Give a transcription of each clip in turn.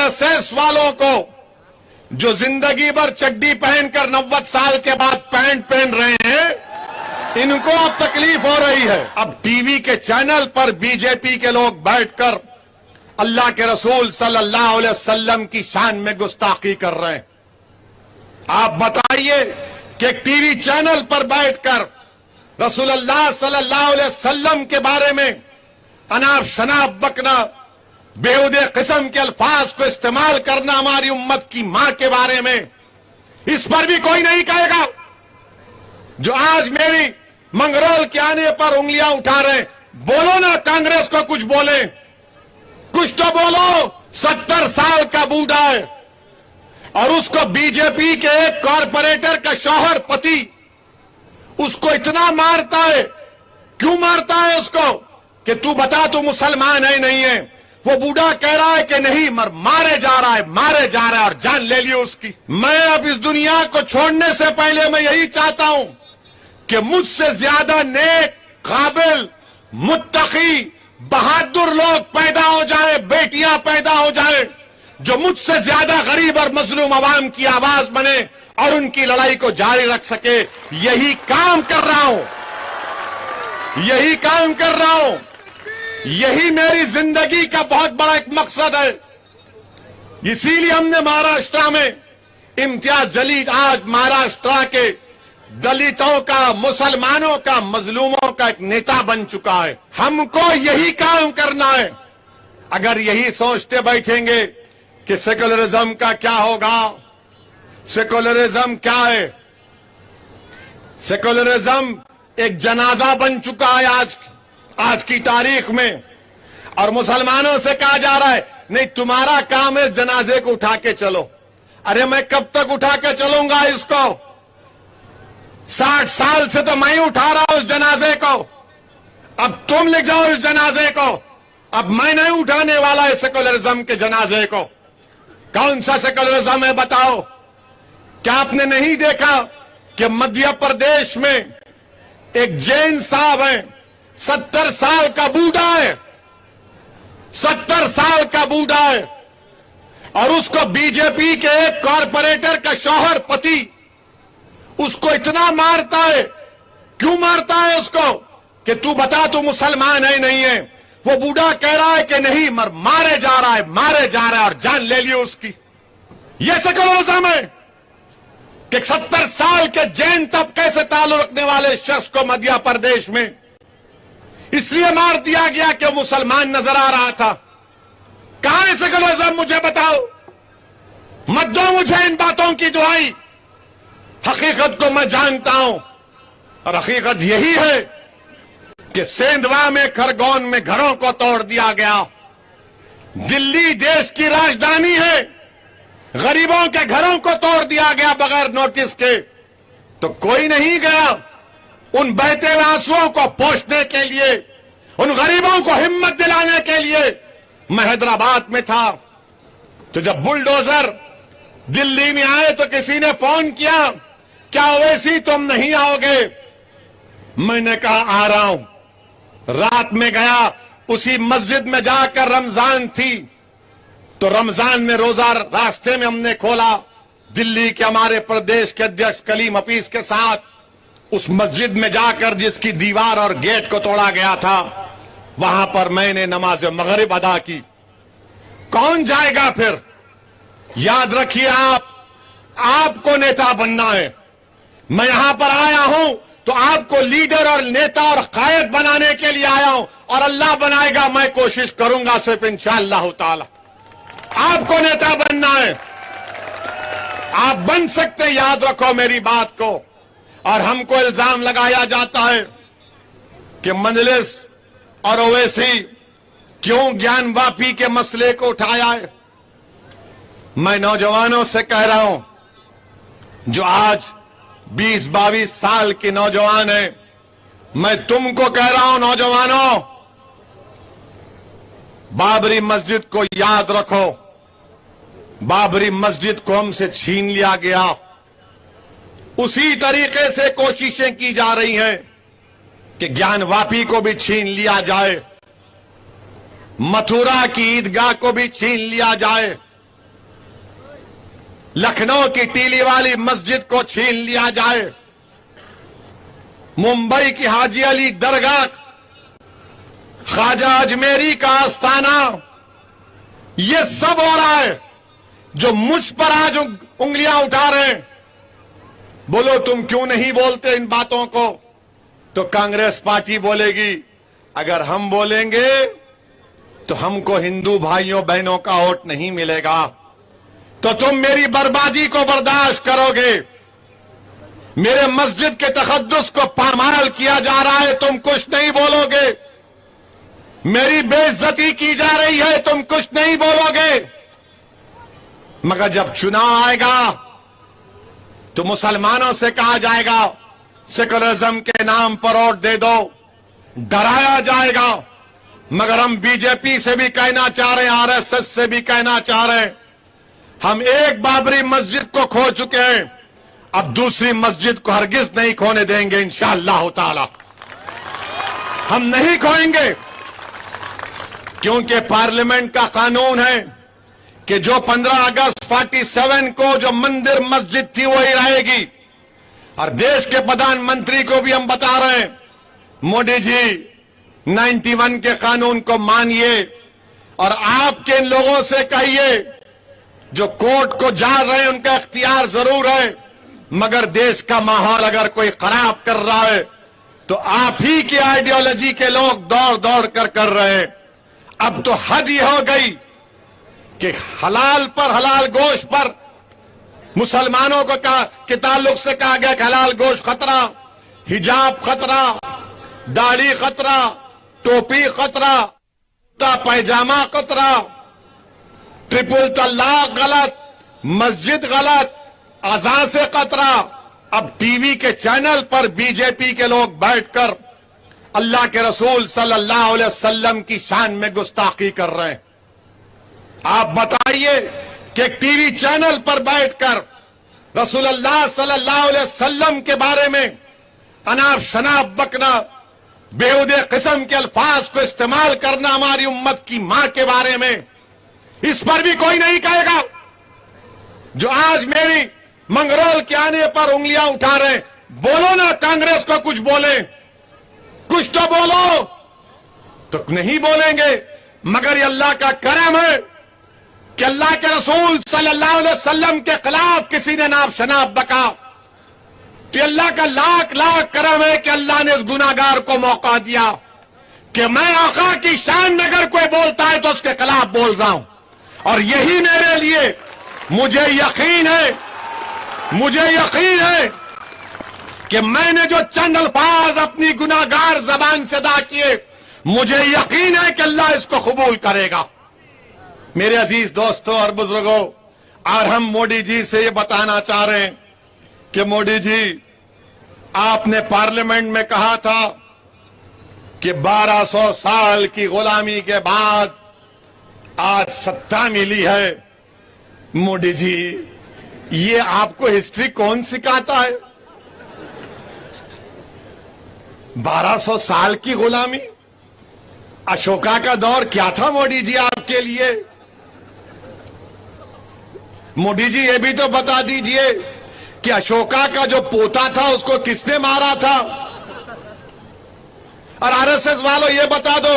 RSS वालों को जो जिंदगी भर चड्डी पहनकर 90 साल के बाद पैंट पहन रहे हैं, इनको अब तकलीफ हो रही है। अब टीवी के चैनल पर बीजेपी के लोग बैठकर अल्लाह के रसूल सल्लल्लाहु अलैहि वसल्लम की शान में गुस्ताखी कर रहे हैं। आप बताइए कि टीवी चैनल पर बैठकर रसूलुल्लाह सल्लल्लाहु अलैहि वसल्लम के बारे में अनाप शनाप बकना, बेहुदे किस्म के अल्फाज को इस्तेमाल करना हमारी उम्मत की मां के बारे में, इस पर भी कोई नहीं कहेगा। जो आज मेरी मंगरोल के आने पर उंगलियां उठा रहे, बोलो ना, कांग्रेस को कुछ बोले, कुछ तो बोलो। 70 साल का बूढ़ा है और उसको बीजेपी के एक कॉरपोरेटर का शौहर पति उसको इतना मारता है। क्यों मारता है उसको? कि तू बता, तू मुसलमान है नहीं है? वो बूढ़ा कह रहा है कि नहीं, मारे जा रहा है, मारे जा रहा है, और जान ले ली उसकी। मैं अब इस दुनिया को छोड़ने से पहले मैं यही चाहता हूं कि मुझसे ज्यादा नेक, काबिल, मुत्तकी, बहादुर लोग पैदा हो जाए, बेटियां पैदा हो जाए, जो मुझसे ज्यादा गरीब और मजलूम आवाम की आवाज बने और उनकी लड़ाई को जारी रख सके। यही काम कर रहा हूं, यही काम कर रहा हूं। यही मेरी जिंदगी का बहुत बड़ा एक मकसद है। इसीलिए हमने महाराष्ट्र में इम्तियाज जलील आज महाराष्ट्र के दलितों का, मुसलमानों का, मजलूमों का एक नेता बन चुका है। हमको यही काम करना है। अगर यही सोचते बैठेंगे कि सेकुलरिज्म का क्या होगा, सेकुलरिज्म क्या है? सेकुलरिज्म एक जनाजा बन चुका है आज की तारीख में, और मुसलमानों से कहा जा रहा है नहीं, तुम्हारा काम है जनाजे को उठा के चलो। अरे मैं कब तक उठा के चलूंगा इसको? 60 साल से तो मैं ही उठा रहा हूं उस जनाजे को। अब तुम ले जाओ इस जनाजे को। अब मैं नहीं उठाने वाला है सेकुलरिज्म के जनाजे को। कौन सा सेकुलरिज्म है बताओ? क्या आपने नहीं देखा कि मध्य प्रदेश में एक जैन साहब है, 70 साल का बूढ़ा है, 70 साल का बूढ़ा है, और उसको बीजेपी के एक कॉरपोरेटर का शौहर पति उसको इतना मारता है। क्यों मारता है उसको? कि तू बता, तू मुसलमान है नहीं है? वो बूढ़ा कह रहा है कि नहीं, मारे जा रहा है, मारे जा रहा है, और जान ले ली उसकी। ये सेकुलरिज्म है कि 70 साल के जैन तबके से ताल्लुक रखने वाले शख्स को मध्य प्रदेश में इसलिए मार दिया गया कि वो मुसलमान नजर आ रहा था। कहां है सेकुलरिज्म? मुझे बताओ। मत दो मुझे इन बातों की दुहाई। हकीकत को मैं जानता हूं, और हकीकत यही है कि सेंधवा में, खरगोन में घरों को तोड़ दिया गया। दिल्ली देश की राजधानी है, गरीबों के घरों को तोड़ दिया गया बगैर नोटिस के। तो कोई नहीं गया उन बहते हुए आंसुओं को पोंछने के लिए, उन गरीबों को हिम्मत दिलाने के लिए। मैं हैदराबाद में था तो जब बुलडोजर दिल्ली में आए तो किसी ने फोन किया, क्या ओवैसी तुम नहीं आओगे? मैंने कहा आ रहा हूं। रात में गया, उसी मस्जिद में जाकर, रमजान थी तो रमजान में रोजा रास्ते में हमने खोला। दिल्ली के हमारे प्रदेश के अध्यक्ष कलीम हफीज के साथ उस मस्जिद में जाकर, जिसकी दीवार और गेट को तोड़ा गया था, वहां पर मैंने नमाज मगरिब अदा की। कौन जाएगा फिर? याद रखिए, आपको नेता बनना है। मैं यहां पर आया हूं तो आपको लीडर और नेता और कायद बनाने के लिए आया हूं, और अल्लाह बनाएगा, मैं कोशिश करूंगा सिर्फ इंशाअल्लाह ताला। आपको नेता बनना है, आप बन सकते, याद रखो मेरी बात को। और हमको इल्जाम लगाया जाता है कि मजलिस और ओवैसी क्यों ज्ञान वापी के मसले को उठाया है। मैं नौजवानों से कह रहा हूं, जो आज 20-22 साल के नौजवान हैं, मैं तुमको कह रहा हूं नौजवानों, बाबरी मस्जिद को याद रखो। बाबरी मस्जिद को हमसे छीन लिया गया, उसी तरीके से कोशिशें की जा रही हैं कि ज्ञान वापी को भी छीन लिया जाए, मथुरा की ईदगाह को भी छीन लिया जाए। लखनऊ की टीली वाली मस्जिद को छीन लिया जाए, मुंबई की हाजी अली दरगाह, ख्वाजा अजमेरी का आस्थाना, ये सब हो रहा है। जो मुझ पर आज उंगलियां उठा रहे हैं, बोलो तुम क्यों नहीं बोलते इन बातों को, तो कांग्रेस पार्टी बोलेगी अगर हम बोलेंगे तो हमको हिंदू भाइयों बहनों का वोट नहीं मिलेगा, तो तुम मेरी बर्बादी को बर्दाश्त करोगे। मेरे मस्जिद के तकद्दुस को पामाल किया जा रहा है, तुम कुछ नहीं बोलोगे। मेरी बेइज्जती की जा रही है, तुम कुछ नहीं बोलोगे। मगर जब चुनाव आएगा तो मुसलमानों से कहा जाएगा सेकुलरिज्म के नाम पर वोट दे दो, डराया जाएगा। मगर हम बीजेपी से भी कहना चाह रहे हैं, आरएसएस से भी कहना चाह रहे हैं, हम एक बाबरी मस्जिद को खो चुके हैं, अब दूसरी मस्जिद को हरगिज नहीं खोने देंगे इंशाअल्लाह ताला। हम नहीं खोएंगे, क्योंकि पार्लियामेंट का कानून है कि जो 15 अगस्त 47 को जो मंदिर मस्जिद थी वही रहेगी। और देश के प्रधानमंत्री को भी हम बता रहे हैं, मोदी जी 91 के कानून को मानिए और आपके इन लोगों से कहिए जो कोर्ट को जा रहे हैं उनका इख्तियार जरूर है, मगर देश का माहौल अगर कोई खराब कर रहा है तो आप ही की आइडियोलॉजी के लोग दौड़ दौड़ कर रहे हैं। अब तो हद ही हो गई कि हलाल पर, हलाल गोश्त पर मुसलमानों को के ताल्लुक से कहा गया कि हलाल गोश्त खतरा, हिजाब खतरा, दाढ़ी खतरा, टोपी खतरा, पैजामा खतरा, ट्रिपल तलाक गलत, मस्जिद गलत, अज़ान से खतरा। अब टीवी के चैनल पर बीजेपी के लोग बैठकर अल्लाह के रसूल सल्लल्लाहु अलैहि वसल्लम की शान में गुस्ताखी कर रहे हैं। आप बताइए कि टीवी चैनल पर बैठकर रसूलुल्लाह सल्लल्लाहु अलैहि वसल्लम के बारे में अनाप शनाप बकना, बेहुदे किस्म के अल्फाज को इस्तेमाल करना हमारी उम्मत की मां के बारे में, इस पर भी कोई नहीं कहेगा। जो आज मेरी मंगरोल के आने पर उंगलियां उठा रहे हैं, बोलो ना, कांग्रेस को कुछ बोले, कुछ तो बोलो। तो नहीं बोलेंगे, मगर ये अल्लाह का करम है कि अल्लाह के रसूल सल्लल्लाहु अलैहि वसल्लम के खिलाफ किसी ने नाप शनाप बका, तो अल्लाह का लाख लाख करम है कि अल्लाह ने इस गुनाहगार को मौका दिया कि मैं आका की शान में अगर कोई बोलता है तो उसके खिलाफ बोल रहा हूं। और यही मेरे लिए, मुझे यकीन है कि मैंने जो चंद अल्फाज अपनी गुनाहगार जबान से अदा किए, मुझे यकीन है कि अल्लाह इसको कबूल करेगा। मेरे अजीज दोस्तों और बुजुर्गों, और हम मोदी जी से ये बताना चाह रहे हैं कि मोदी जी, आपने पार्लियामेंट में कहा था कि 1200 साल की गुलामी के बाद आज सत्ता मिली है। मोदी जी, ये आपको हिस्ट्री कौन सिखाता है? 1200 साल की गुलामी, अशोका का दौर क्या था मोदी जी आपके लिए? मोदी जी ये भी तो बता दीजिए कि अशोका का जो पोता था उसको किसने मारा था? और आरएसएस वालों ये बता दो,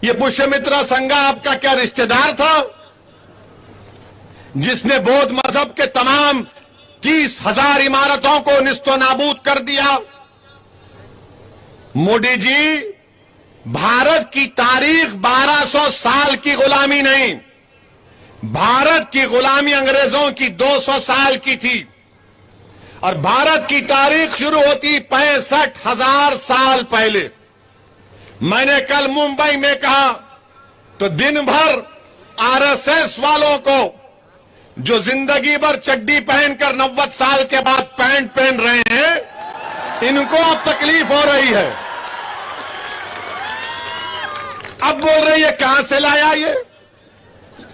ये पुष्यमित्रा संघा आपका क्या रिश्तेदार था जिसने बौद्ध मजहब के तमाम 30,000 इमारतों को निस्तो नाबूद कर दिया? मोदी जी, भारत की तारीख 1200 साल की गुलामी नहीं, भारत की गुलामी अंग्रेजों की 200 साल की थी। और भारत की तारीख शुरू होती 65,000 साल पहले। मैंने कल मुंबई में कहा तो दिन भर आरएसएस वालों को जो जिंदगी भर चड्डी पहनकर 90 साल के बाद पैंट पहन रहे हैं, इनको अब तकलीफ हो रही है। अब बोल रही है कहां से लाया ये?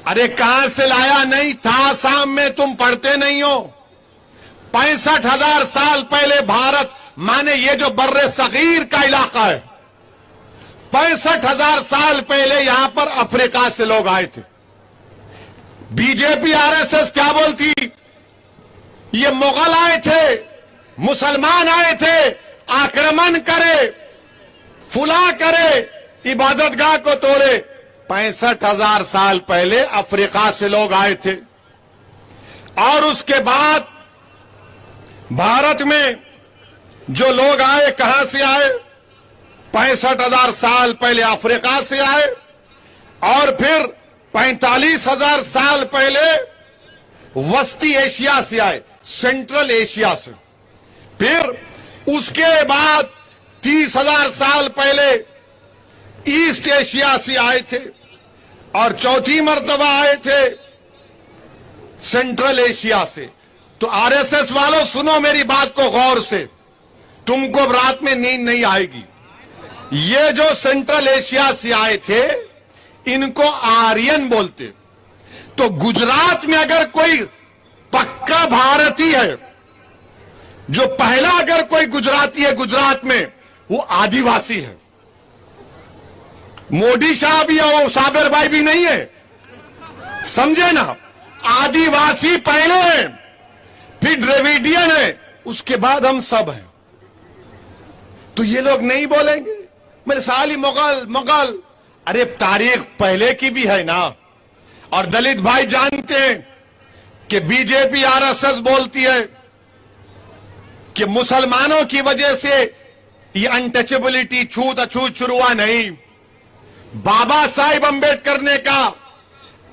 अरे कहां से लाया नहीं था, शाम में तुम पढ़ते नहीं हो। 65,000 साल पहले भारत, माने ये जो बर्रे सगीर का इलाका है, 65,000 साल पहले यहां पर अफ्रीका से लोग आए थे। B J P R S S کیا بولتی؟ یہ مغل آئے تھے، مسلمان آئے تھے، آکرمن کرے، فلا کرے، عبادت گاہ کو توڑے۔ 65,000 سال پہلے افریقہ سے لوگ آئے تھے، اور اس کے بعد بھارت میں جو لوگ آئے کہاں سے آئے؟ 65,000 سال پہلے افریقہ سے آئے، اور پھر 45,000 سال پہلے وسطی ایشیا سے آئے، سینٹرل ایشیا سے۔ پھر اس کے بعد 30,000 سال پہلے ایسٹ ایشیا سے آئے تھے، اور چوتھی مرتبہ آئے تھے سینٹرل ایشیا سے۔ تو آر ایس ایس والوں سنو میری بات کو غور سے، تم کو رات میں نیند نہیں آئے گی۔ یہ جو سینٹرل ایشیا سے آئے تھے ان کو آرین بولتے۔ تو گجرات میں اگر کوئی پکا بھارتی ہے، جو پہلا اگر کوئی گجراتی ہے گجرات میں، وہ آدیواسی ہے۔ مودی صاحب یا وہ صابر بھائی بھی نہیں ہے، سمجھے نا؟ آدیواسی پہلے ہیں، پھر ڈریویڈین ہے، اس کے بعد ہم سب ہیں۔ تو یہ لوگ نہیں بولیں گے میرے سالی مغل؟ ارے تاریخ پہلے کی بھی ہے نا۔ اور دلت بھائی جانتے ہیں کہ B J P R S S بولتی ہے کہ مسلمانوں کی وجہ سے یہ انٹچبلٹی چھوت اچھوت شروع ہوا نہیں۔ بابا صاحب امبیڈکر نے کہا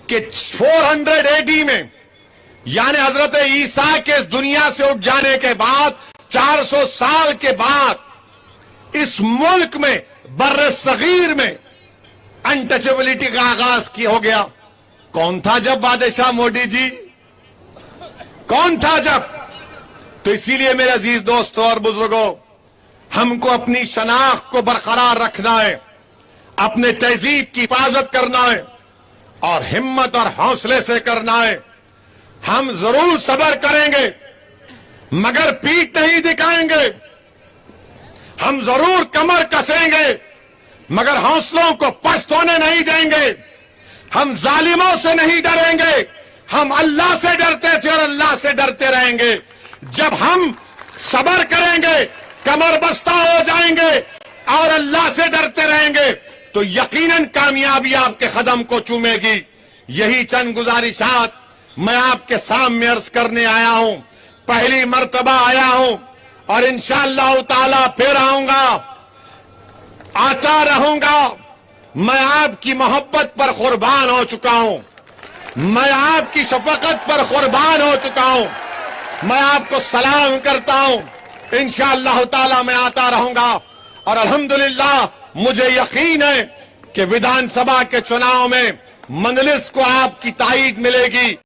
کہ 400 AD میں، یعنی حضرت عیسیٰ کے دنیا سے اٹھ جانے کے بعد 400 سال کے بعد اس ملک میں بر صغیر میں انٹچبلٹی کا آغاز کی ہو گیا۔ کون تھا جب بادشاہ موڈی جی؟ کون تھا جب؟ تو اسی لیے میرے عزیز دوستوں اور بزرگوں، ہم کو اپنی شناخت کو برقرار رکھنا ہے، اپنے تہذیب کی حفاظت کرنا ہے، اور ہمت اور حوصلے سے کرنا ہے۔ ہم ضرور صبر کریں گے مگر پیٹھ نہیں دکھائیں گے، ہم ضرور کمر کسیں گے مگر حوصلوں کو پست ہونے نہیں دیں گے، ہم ظالموں سے نہیں ڈریں گے، ہم اللہ سے ڈرتے تھے اور اللہ سے ڈرتے رہیں گے۔ جب ہم صبر کریں گے، کمر بستہ ہو جائیں گے اور اللہ سے ڈرتے رہیں گے تو یقیناً کامیابی آپ کے قدم کو چومے گی۔ یہی چند گزارشات میں آپ کے سامنے عرض کرنے آیا ہوں، پہلی مرتبہ آیا ہوں، اور انشاءاللہ تعالی پھر آؤں گا، آتا رہوں گا۔ میں آپ کی محبت پر قربان ہو چکا ہوں، میں آپ کی شفقت پر قربان ہو چکا ہوں، میں آپ کو سلام کرتا ہوں۔ انشاءاللہ تعالی میں آتا رہوں گا، اور الحمدللہ مجھے یقین ہے کہ ویدھان سبھا کے چناؤ میں مجلس کو آپ کی تائید ملے گی۔